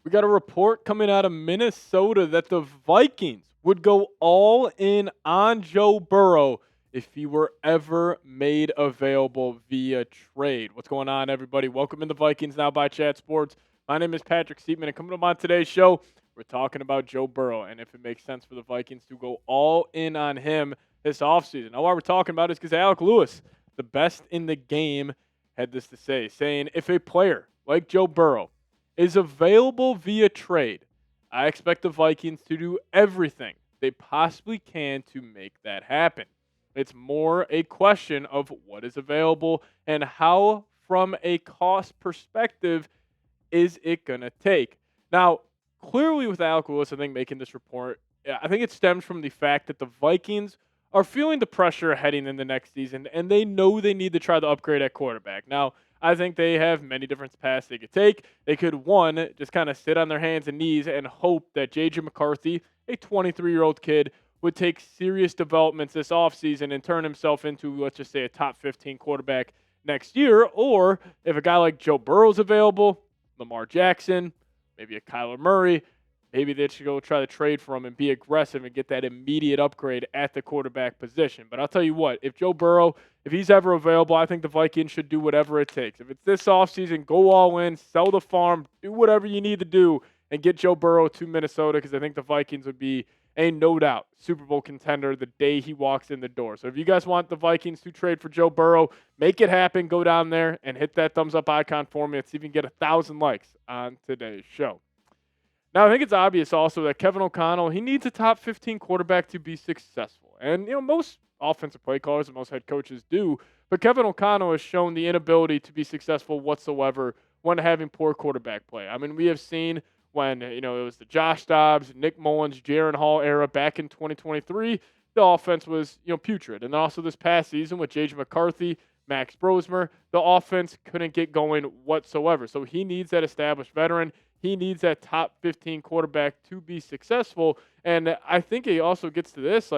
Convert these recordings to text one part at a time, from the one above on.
We got a report coming out of Minnesota that the Vikings would go all in on Joe Burrow if he were ever made available via trade. What's going on, everybody? Welcome in the Vikings Now by Chat Sports. My name is Patrick Siepman, and coming up on today's show, we're talking about Joe Burrow and if it makes sense for the Vikings to go all in on him this offseason. Now, why we're talking about is because Alec Lewis, the best in the game, had this to say, saying if a player like Joe Burrow is available via trade, I expect the Vikings to do everything they possibly can to make that happen. It's more a question of what is available and how, from a cost perspective, is it going to take. Now, clearly with Alec Lewis, I think, making this report, I think it stems from the fact that the Vikings are feeling the pressure heading in the next season, and they know they need to try to upgrade at quarterback. Now, I think they have many different paths they could take. They could, one, just kind of sit on their hands and knees and hope that J.J. McCarthy, a 23-year-old kid, would take serious developments this offseason and turn himself into, let's just say, a top 15 quarterback next year. Or if a guy like Joe Burrow is available, Lamar Jackson, maybe a Kyler Murray, maybe they should go try to trade for him and be aggressive and get that immediate upgrade at the quarterback position. But I'll tell you what, if Joe Burrow, if he's ever available, I think the Vikings should do whatever it takes. If it's this offseason, go all in, sell the farm, do whatever you need to do, and get Joe Burrow to Minnesota, because I think the Vikings would be a no doubt Super Bowl contender the day he walks in the door. So if you guys want the Vikings to trade for Joe Burrow, make it happen. Go down there and hit that thumbs up icon for me. Let's see if we can get 1,000 likes on today's show. Now, I think it's obvious also that Kevin O'Connell, he needs a top 15 quarterback to be successful. And, most offensive play callers and most head coaches do, but Kevin O'Connell has shown the inability to be successful whatsoever when having poor quarterback play. I mean, we have seen when, it was the Josh Dobbs, Nick Mullins, Jaron Hall era back in 2023, the offense was, putrid. And also this past season with J.J. McCarthy, Max Brosmer, the offense couldn't get going whatsoever. So he needs that established veteran. He needs that top 15 quarterback to be successful. And I think he also gets to this,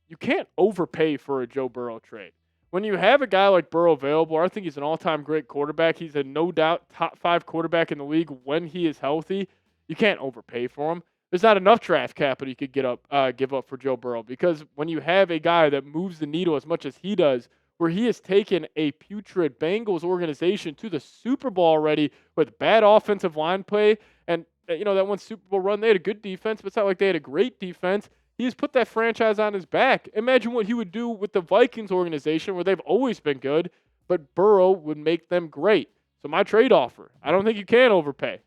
you can't overpay for a Joe Burrow trade. When you have a guy like Burrow available, I think he's an all-time great quarterback. He's a no doubt top 5 quarterback in the league when he is healthy. You can't overpay for him. There's not enough draft capital you could give up for Joe Burrow, because when you have a guy that moves the needle as much as he does, where he has taken a putrid Bengals organization to the Super Bowl already with bad offensive line play, and that one Super Bowl run, they had a good defense, but it's not like they had a great defense. He has put that franchise on his back. Imagine what he would do with the Vikings organization, where they've always been good, but Burrow would make them great. So my trade offer, I don't think you can overpay.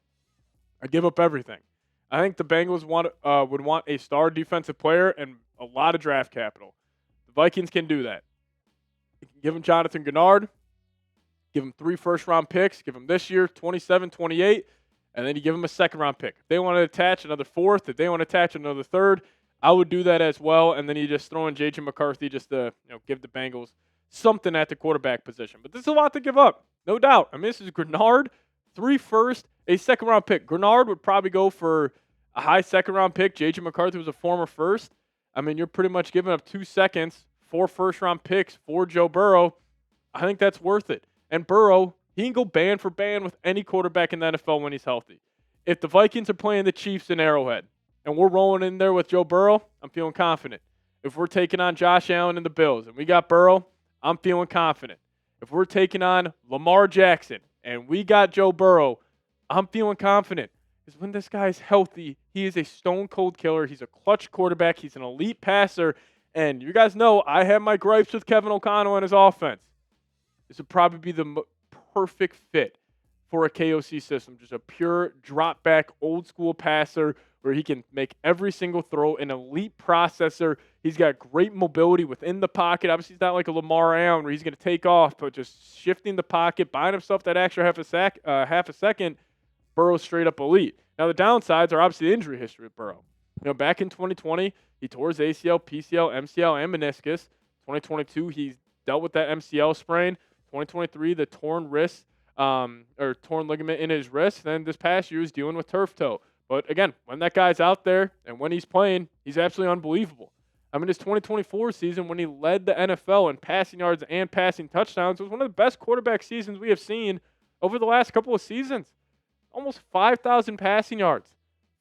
I give up everything. I think the Bengals would want a star defensive player and a lot of draft capital. The Vikings can do that. You can give him Jonathan Gennard, give him 3 first-round picks, give him this year 27, 28, and then you give him a second-round pick. If they want to attach another 4th, if they want to attach another 3rd, I would do that as well, and then you just throw in J.J. McCarthy just to give the Bengals something at the quarterback position. But this is a lot to give up, no doubt. I mean, this is Gennard, 3 first, a second-round pick. Gennard would probably go for a high second-round pick. J.J. McCarthy was a former first. I mean, you're pretty much giving up 2 seconds, 4 first-round picks for Joe Burrow. I think that's worth it. And Burrow, he can go band for band with any quarterback in the NFL when he's healthy. If the Vikings are playing the Chiefs in Arrowhead and we're rolling in there with Joe Burrow, I'm feeling confident. If we're taking on Josh Allen and the Bills and we got Burrow, I'm feeling confident. If we're taking on Lamar Jackson and we got Joe Burrow, I'm feeling confident. Because when this guy's healthy, he is a stone-cold killer. He's a clutch quarterback. He's an elite passer. And you guys know I have my gripes with Kevin O'Connell and his offense. This would probably be the perfect fit for a KOC system. Just a pure drop-back, old-school passer where he can make every single throw, an elite processor. He's got great mobility within the pocket. Obviously, he's not like a Lamar Allen where he's going to take off, but just shifting the pocket, buying himself that extra half a second, Burrow's straight up elite. Now, the downsides are obviously the injury history with Burrow. Back in 2020, he tore his ACL, PCL, MCL, and meniscus. 2022, he's dealt with that MCL sprain. 2023, the torn wrist, or torn ligament in his wrist. Then this past year, he's dealing with turf toe. But again, when that guy's out there and when he's playing, he's absolutely unbelievable. I mean, his 2024 season, when he led the NFL in passing yards and passing touchdowns, was one of the best quarterback seasons we have seen over the last couple of seasons. Almost 5,000 passing yards,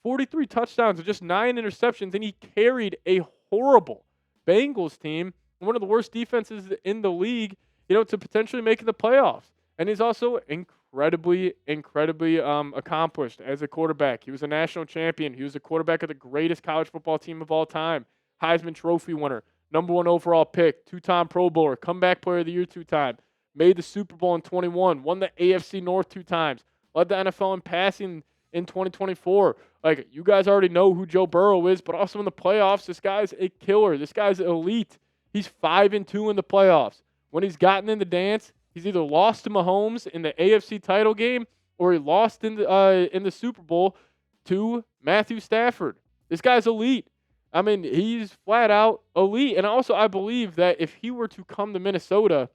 43 touchdowns, and just 9 interceptions, and he carried a horrible Bengals team, one of the worst defenses in the league, to potentially making the playoffs. And he's also incredibly accomplished as a quarterback. He was a national champion. He was a quarterback of the greatest college football team of all time. Heisman Trophy winner, number 1 overall pick, 2-time Pro Bowler, comeback player of the year 2 times, made the Super Bowl in 21, won the AFC North 2 times, led the NFL in passing in 2024. Like, you guys already know who Joe Burrow is, but also in the playoffs, this guy's a killer. This guy's elite. He's 5-2 in the playoffs. When he's gotten in the dance, he's either lost to Mahomes in the AFC title game or he lost in the Super Bowl to Matthew Stafford. This guy's elite. I mean, he's flat out elite. And also, I believe that if he were to come to Minnesota,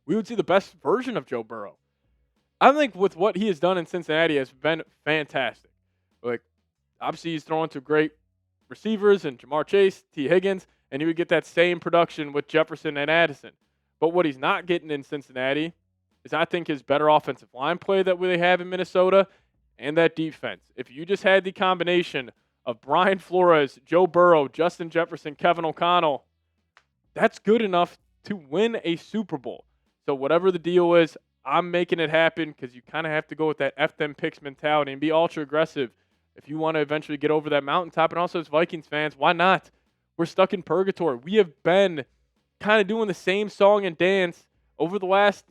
we would see the best version of Joe Burrow. I think with what he has done in Cincinnati has been fantastic. Like, obviously, he's throwing to great receivers and Jamar Chase, T. Higgins, and he would get that same production with Jefferson and Addison. But what he's not getting in Cincinnati is, I think, his better offensive line play that they have in Minnesota and that defense. If you just had the combination of Brian Flores, Joe Burrow, Justin Jefferson, Kevin O'Connell, that's good enough to win a Super Bowl. So whatever the deal is, I'm making it happen because you kind of have to go with that F them picks mentality and be ultra aggressive if you want to eventually get over that mountaintop. And also as Vikings fans, why not? We're stuck in purgatory. We have been kind of doing the same song and dance over the last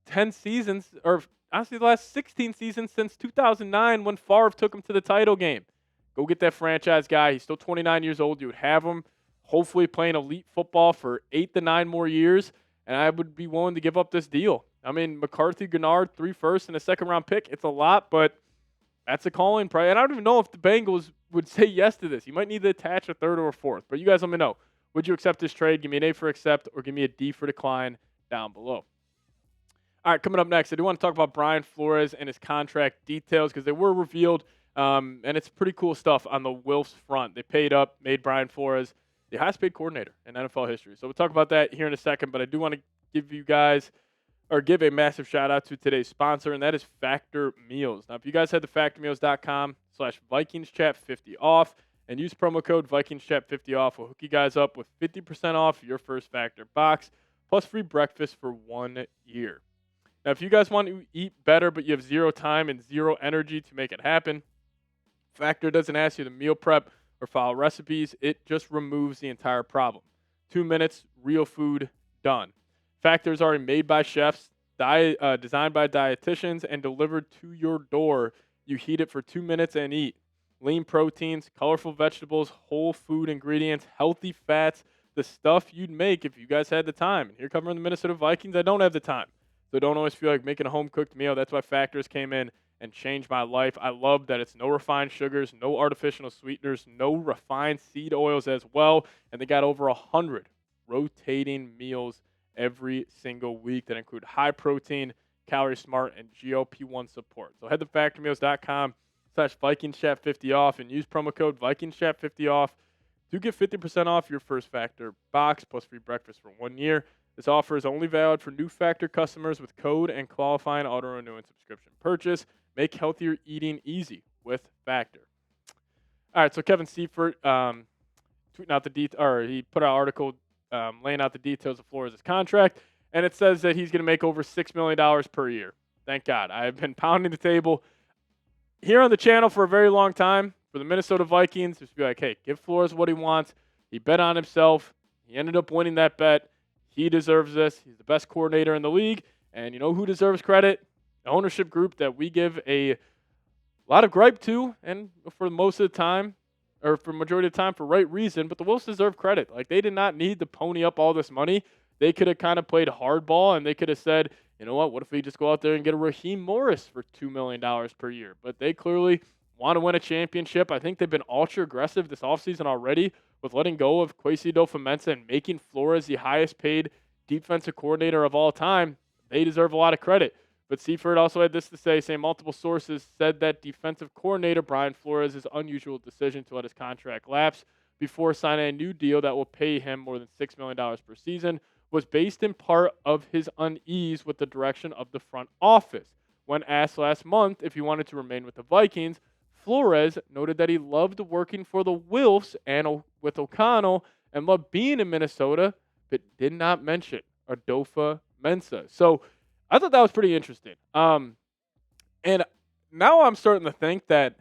10 seasons, or honestly the last 16 seasons since 2009 when Favre took him to the title game. Go get that franchise guy. He's still 29 years old. You would have him hopefully playing elite football for 8 to 9 more years, and I would be willing to give up this deal. I mean, McCarthy, Gennard, 3 firsts and a second-round pick. It's a lot, but that's a calling price. And I don't even know if the Bengals would say yes to this. You might need to attach a 3rd or a 4th, but you guys let me know. Would you accept this trade? Give me an A for accept or give me a D for decline down below. All right, coming up next, I do want to talk about Brian Flores and his contract details because they were revealed, and it's pretty cool stuff on the Wilfs front. They paid up, made Brian Flores the highest paid coordinator in NFL history. So we'll talk about that here in a second, but I do want to give a massive shout out to today's sponsor, and that is Factor Meals. Now, if you guys head to factormeals.com/VikingsChat50 off and use promo code VikingsChat50 off, we'll hook you guys up with 50% off your first Factor box, plus free breakfast for 1 year. Now, if you guys want to eat better, but you have 0 time and 0 energy to make it happen, Factor doesn't ask you to meal prep or follow recipes. It just removes the entire problem. 2 minutes, real food, done. Factor is already made by chefs, designed by dietitians, and delivered to your door. You heat it for 2 minutes and eat. Lean proteins, colorful vegetables, whole food ingredients, healthy fats, the stuff you'd make if you guys had the time. And here covering the Minnesota Vikings, I don't have the time. So don't always feel like making a home-cooked meal. That's why Factors came in and changed my life. I love that it's no refined sugars, no artificial sweeteners, no refined seed oils as well. And they got over 100 rotating meals every single week that include high protein, calorie smart, and GLP-1 support. So head to factormeals.com/VikingsChat50 off and use promo code VikingsChat50 off to get 50% off your first Factor box plus free breakfast for 1 year. This offer is only valid for new Factor customers with code and qualifying auto-renewing subscription purchase. Make healthier eating easy with Factor. All right, so Kevin Seifert tweeting out he put out an article laying out the details of Flores' contract, and it says that he's going to make over $6 million per year. Thank God. I've been pounding the table here on the channel for a very long time for the Minnesota Vikings. Just be like, hey, give Flores what he wants. He bet on himself. He ended up winning that bet. He deserves this. He's the best coordinator in the league. And you know who deserves credit? The ownership group that we give a lot of gripe to, and for most of the time, or for majority of the time, for right reason. But the Wolves deserve credit. Like, they did not need to pony up all this money. They could have kind of played hardball, and they could have said, you know what if we just go out there and get a Raheem Morris for $2 million per year? But they clearly want to win a championship. I think they've been ultra aggressive this offseason already with letting go of Kwesi Adofo-Mensah and making Flores the highest paid defensive coordinator of all time. They deserve a lot of credit. But Seifert also had this to say, saying multiple sources said that defensive coordinator Brian Flores' unusual decision to let his contract lapse before signing a new deal that will pay him more than $6 million per season, was based in part of his unease with the direction of the front office. When asked last month if he wanted to remain with the Vikings, Flores noted that he loved working for the Wilfs and with O'Connell and loved being in Minnesota, but did not mention Adolfo Mensa. So I thought that was pretty interesting. And now I'm starting to think that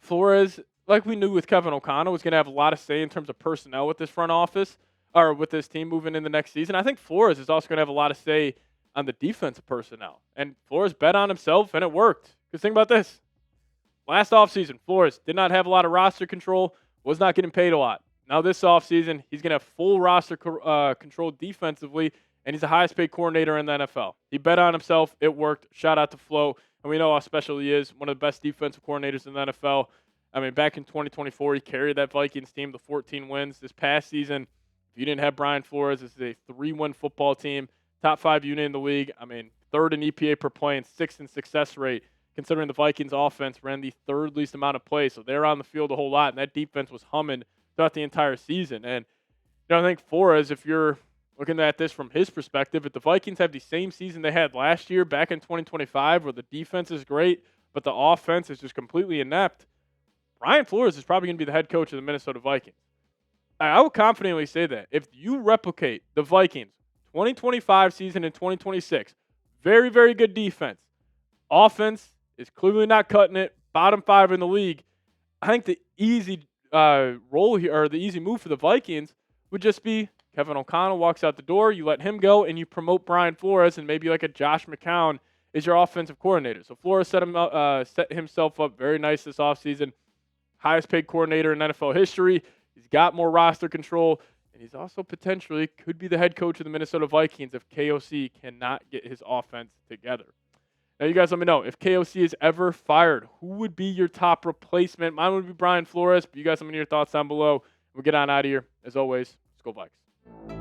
Flores, like we knew with Kevin O'Connell, was going to have a lot of say in terms of personnel with this front office or with this team moving into next season. I think Flores is also going to have a lot of say on the defensive personnel. And Flores bet on himself, and it worked. Because think about this. Last offseason, Flores did not have a lot of roster control, was not getting paid a lot. Now this offseason, he's going to have full roster control defensively, and he's the highest paid coordinator in the NFL. He bet on himself. It worked. Shout out to Flo. And we know how special he is, one of the best defensive coordinators in the NFL. I mean, back in 2024, he carried that Vikings team to 14 wins. This past season, if you didn't have Brian Flores, this is a 3-win football team, top 5 unit in the league. I mean, 3rd in EPA per play and 6th in success rate, considering the Vikings offense ran the 3rd least amount of plays. So they're on the field a whole lot, and that defense was humming throughout the entire season. And I think Flores, if you're looking at this from his perspective, if the Vikings have the same season they had last year back in 2025 where the defense is great but the offense is just completely inept, Brian Flores is probably going to be the head coach of the Minnesota Vikings. I will confidently say that. If you replicate the Vikings 2025 season in 2026, very, very good defense. Offense is clearly not cutting it. Bottom 5 in the league. I think the easy role here, or the easy move for the Vikings, would just be Kevin O'Connell walks out the door, you let him go, and you promote Brian Flores, and maybe like a Josh McCown is your offensive coordinator. So Flores set himself up very nice this offseason. Highest paid coordinator in NFL history. He's got more roster control, and he's also potentially could be the head coach of the Minnesota Vikings if KOC cannot get his offense together. Now, you guys let me know, if KOC is ever fired, who would be your top replacement? Mine would be Brian Flores, but you guys let me know your thoughts down below. We'll get on out of here. As always, let's go Vikes.